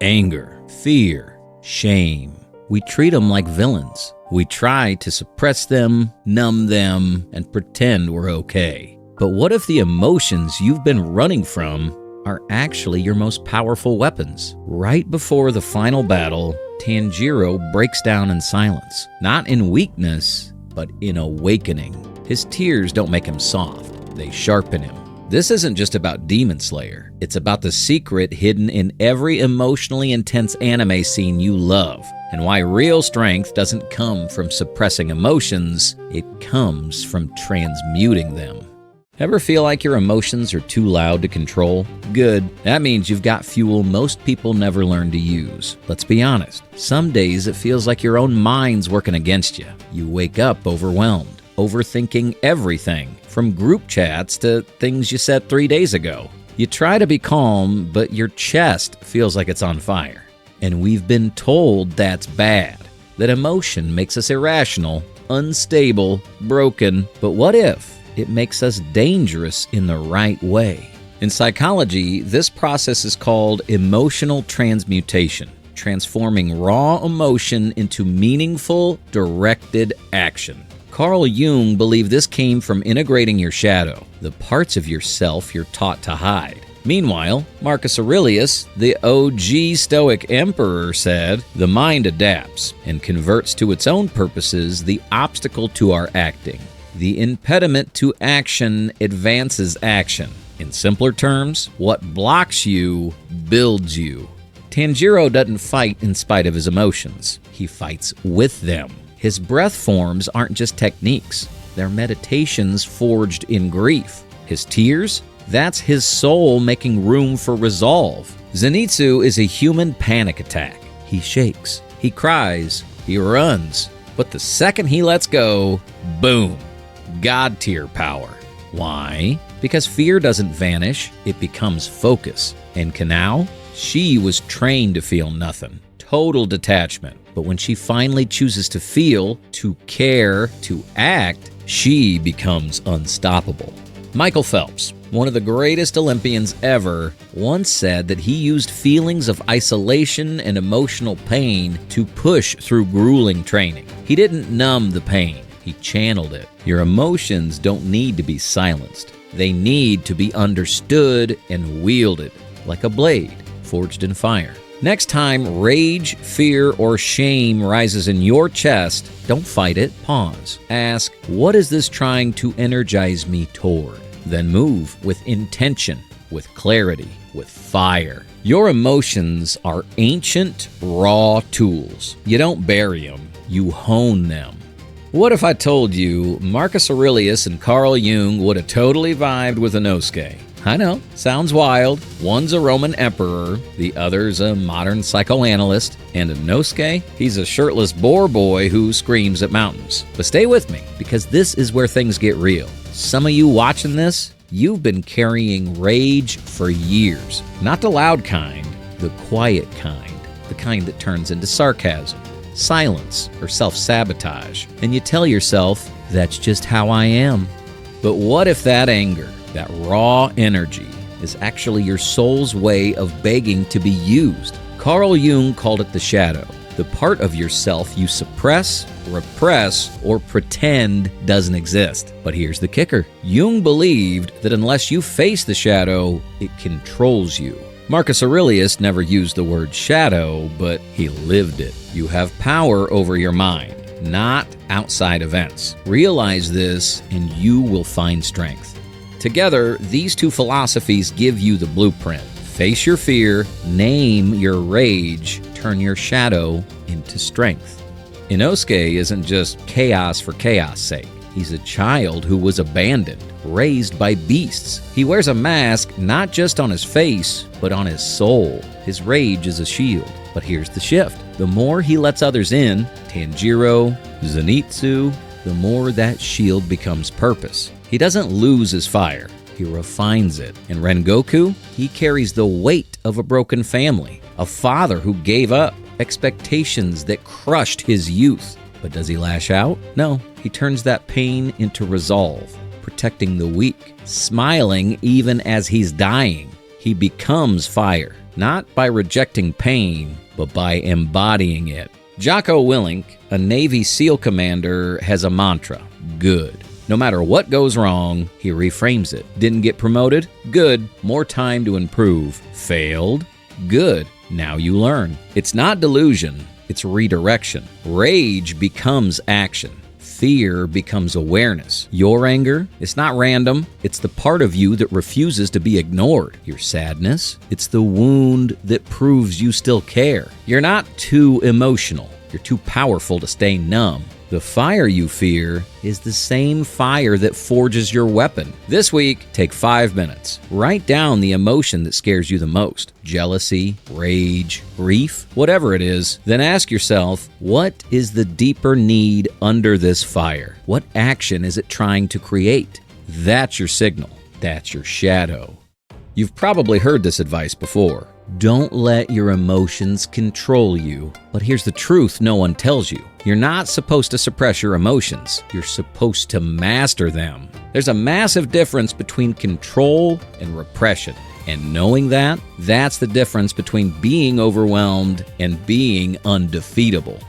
Anger, fear, shame. We treat them like villains. We try to suppress them, numb them, and pretend we're okay. But what if the emotions you've been running from are actually your most powerful weapons? Right before the final battle, Tanjiro breaks down in silence. Not in weakness, but in awakening. His tears don't make him soft. They sharpen him. This isn't just about Demon Slayer. It's about the secret hidden in every emotionally intense anime scene you love, and why real strength doesn't come from suppressing emotions, it comes from transmuting them. Ever feel like your emotions are too loud to control? Good. That means you've got fuel most people never learn to use. Let's be honest. Some days it feels like your own mind's working against you. You wake up overwhelmed, overthinking everything, from group chats to things you said 3 days ago. You try to be calm, but your chest feels like it's on fire. And we've been told that's bad, that emotion makes us irrational, unstable, broken. But what if it makes us dangerous in the right way? In psychology, this process is called emotional transmutation, transforming raw emotion into meaningful, directed action. Carl Jung believed this came from integrating your shadow, the parts of yourself you're taught to hide. Meanwhile, Marcus Aurelius, the OG Stoic emperor, said, "The mind adapts and converts to its own purposes the obstacle to our acting. The impediment to action advances action. In simpler terms, what blocks you builds you." Tanjiro doesn't fight in spite of his emotions. He fights with them. His breath forms aren't just techniques. They're meditations forged in grief. His tears? That's his soul making room for resolve. Zenitsu is a human panic attack. He shakes, he cries, he runs. But the second he lets go, boom, God tier power. Why? Because fear doesn't vanish, it becomes focus. And Kanao? She was trained to feel nothing. Total detachment. But when she finally chooses to feel, to care, to act, she becomes unstoppable. Michael Phelps, one of the greatest Olympians ever, once said that he used feelings of isolation and emotional pain to push through grueling training. He didn't numb the pain, he channeled it. Your emotions don't need to be silenced. They need to be understood and wielded, like a blade forged in fire. Next time rage, fear, or shame rises in your chest, don't fight it. Pause. Ask, what is this trying to energize me toward? Then move with intention, with clarity, with fire. Your emotions are ancient, raw tools. You don't bury them, you hone them. What if I told you Marcus Aurelius and Carl Jung would have totally vibed with Inosuke? I know, sounds wild. One's a Roman emperor, the other's a modern psychoanalyst, and Inosuke, he's a shirtless boar boy who screams at mountains. But stay with me, because this is where things get real. Some of you watching this, you've been carrying rage for years. Not the loud kind, the quiet kind, the kind that turns into sarcasm, silence, or self-sabotage. And you tell yourself, that's just how I am. But what if that anger, that raw energy, is actually your soul's way of begging to be used? Carl Jung called it the shadow, the part of yourself you suppress, repress, or pretend doesn't exist. But here's the kicker. Jung believed that unless you face the shadow, it controls you. Marcus Aurelius never used the word shadow, but he lived it. You have power over your mind, not outside events. Realize this, and you will find strength. Together, these two philosophies give you the blueprint. Face your fear, name your rage, turn your shadow into strength. Inosuke isn't just chaos for chaos' sake. He's a child who was abandoned, raised by beasts. He wears a mask not just on his face, but on his soul. His rage is a shield. But here's the shift. The more he lets others in, Tanjiro, Zenitsu, the more that shield becomes purpose. He doesn't lose his fire, he refines it. In Rengoku, he carries the weight of a broken family, a father who gave up, expectations that crushed his youth. But does he lash out? No, he turns that pain into resolve, protecting the weak, smiling even as he's dying. He becomes fire. not by rejecting pain, but by embodying it. Jocko Willink, a Navy SEAL commander, has a mantra: good. No matter what goes wrong, he reframes it. Didn't get promoted? Good. More time to improve. Failed? Good. Now you learn. It's not delusion, it's redirection. Rage becomes action. Fear becomes awareness. Your anger, it's not random. It's the part of you that refuses to be ignored. Your sadness, it's the wound that proves you still care. You're not too emotional. You're too powerful to stay numb. The fire you fear is the same fire that forges your weapon. This week, take 5 minutes. Write down the emotion that scares you the most. Jealousy, rage, grief, whatever it is. Then ask yourself, what is the deeper need under this fire? What action is it trying to create? That's your signal. That's your shadow. You've probably heard this advice before. Don't let your emotions control you. But here's the truth no one tells you. You're not supposed to suppress your emotions. You're supposed to master them. There's a massive difference between control and repression. And knowing that, that's the difference between being overwhelmed and being undefeatable.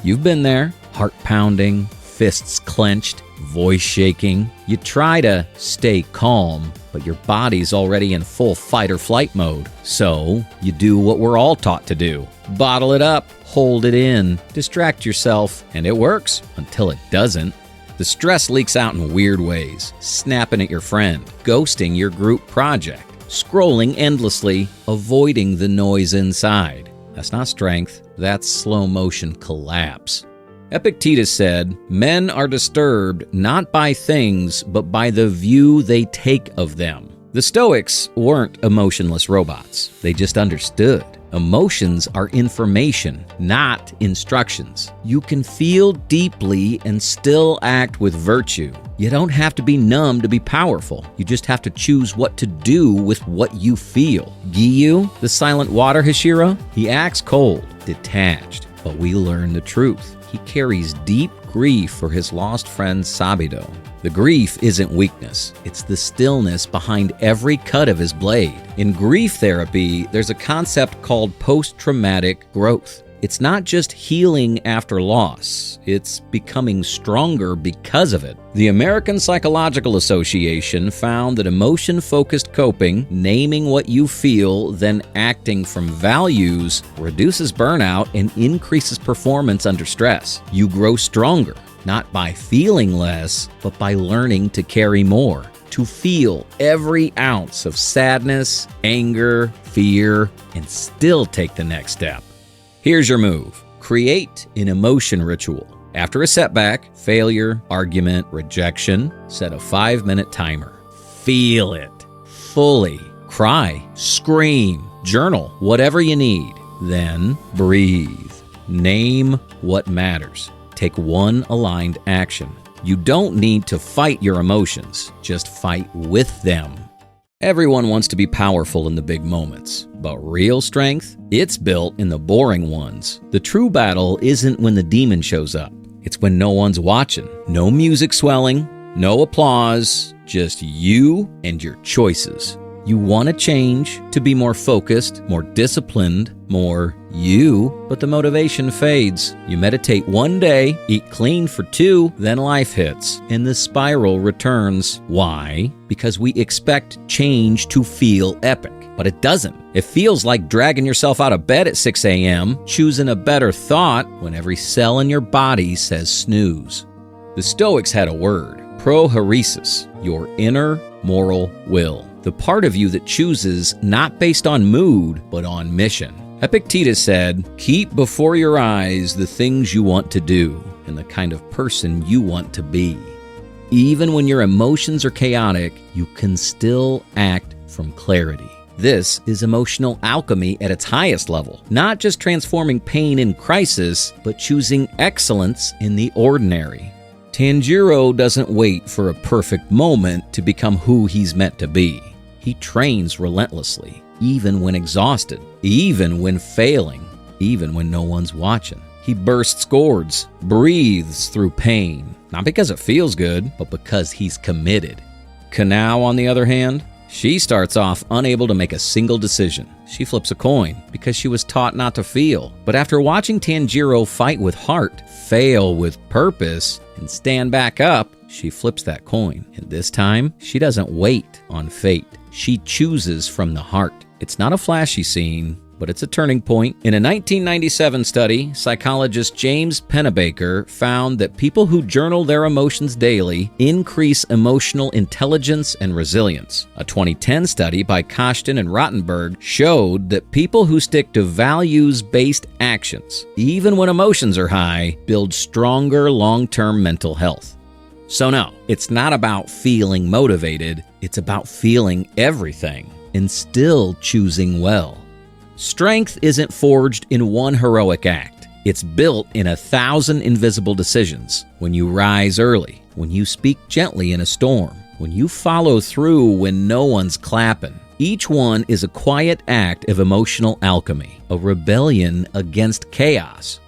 You've been there, heart pounding, fists clenched, voice shaking. You try to stay calm, but your body's already in full fight or flight mode. So you do what we're all taught to do. Bottle it up, hold it in, distract yourself, and it works until it doesn't. The stress leaks out in weird ways. Snapping at your friend, ghosting your group project, scrolling endlessly, avoiding the noise inside. That's not strength, that's slow motion collapse. Epictetus said, "Men are disturbed not by things, but by the view they take of them." The Stoics weren't emotionless robots. They just understood. Emotions are information, not instructions. You can feel deeply and still act with virtue. You don't have to be numb to be powerful. You just have to choose what to do with what you feel. Giyu, the silent water Hashira, he acts cold, detached, but we learn the truth. He carries deep grief for his lost friend Sabido. The grief isn't weakness. It's the stillness behind every cut of his blade. In grief therapy, there's a concept called post-traumatic growth. It's not just healing after loss. It's becoming stronger because of it. The American Psychological Association found that emotion-focused coping, naming what you feel, then acting from values, reduces burnout and increases performance under stress. You grow stronger, not by feeling less, but by learning to carry more. To feel every ounce of sadness, anger, fear, and still take the next step. Here's your move. Create an emotion ritual. After a setback, failure, argument, rejection, set a 5-minute timer. Feel it fully. Cry, scream, journal, whatever you need. Then breathe. Name what matters. Take one aligned action. You don't need to fight your emotions. Just fight with them. Everyone wants to be powerful in the big moments, but real strength, it's built in the boring ones. The true battle isn't when the demon shows up. It's when no one's watching. No music swelling, no applause, just you and your choices. You want to change, to be more focused, more disciplined, more you, but the motivation fades. You meditate one day, eat clean for 2, then life hits, and the spiral returns. Why? Because we expect change to feel epic, but it doesn't. It feels like dragging yourself out of bed at 6 a.m., choosing a better thought when every cell in your body says snooze. The Stoics had a word, prohairesis, your inner moral will. The part of you that chooses not based on mood, but on mission. Epictetus said, "Keep before your eyes the things you want to do and the kind of person you want to be." Even when your emotions are chaotic, you can still act from clarity. This is emotional alchemy at its highest level. Not just transforming pain in crisis, but choosing excellence in the ordinary. Tanjiro doesn't wait for a perfect moment to become who he's meant to be. He trains relentlessly, even when exhausted, even when failing, even when no one's watching. He bursts gourds, breathes through pain, not because it feels good, but because he's committed. Kanao, on the other hand, she starts off unable to make a single decision. She flips a coin because she was taught not to feel. But after watching Tanjiro fight with heart, fail with purpose, and stand back up, she flips that coin. And this time, she doesn't wait on fate. She chooses from the heart. It's not a flashy scene, but it's a turning point. In a 1997 study, psychologist James Pennebaker found that people who journal their emotions daily increase emotional intelligence and resilience. A 2010 study by Kostin and Rottenberg showed that people who stick to values-based actions, even when emotions are high, build stronger long-term mental health. So no, it's not about feeling motivated, it's about feeling everything and still choosing well. Strength isn't forged in one heroic act. It's built in 1,000 invisible decisions. When you rise early, when you speak gently in a storm, when you follow through when no one's clapping. Each one is a quiet act of emotional alchemy, a rebellion against chaos.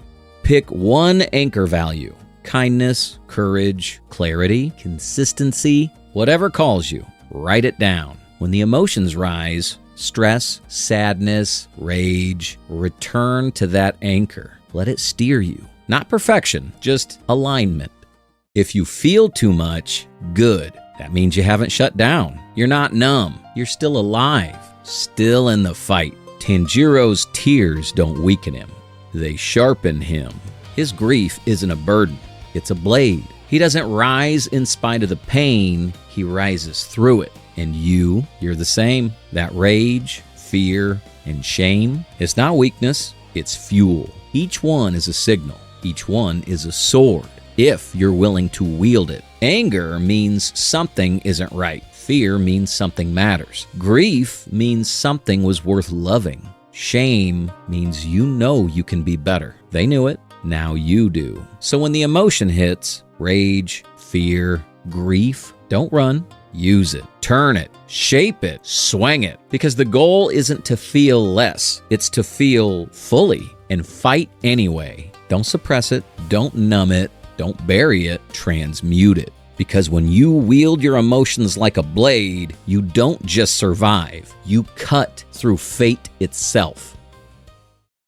Pick one anchor value: kindness, courage, clarity, consistency, whatever calls you. Write it down. When the emotions rise, stress, sadness, rage, return to that anchor. Let it steer you. Not perfection, just alignment. If you feel too much, good. That means you haven't shut down. You're not numb. You're still alive, still in the fight. Tanjiro's tears don't weaken him. They sharpen him. His grief isn't a burden. It's a blade. He doesn't rise in spite of the pain. He rises through it. And you're the same. That rage, fear, and shame, it's not weakness, it's fuel. Each one is a signal. Each one is a sword, if you're willing to wield it. Anger means something isn't right. Fear means something matters. Grief means something was worth loving. Shame means you know you can be better. They knew it, now you do. So when the emotion hits, rage, fear, grief, don't run. Use it, turn it, shape it, swing it. Because the goal isn't to feel less, it's to feel fully and fight anyway. Don't suppress it, don't numb it, don't bury it, transmute it. Because when you wield your emotions like a blade, you don't just survive, you cut through fate itself.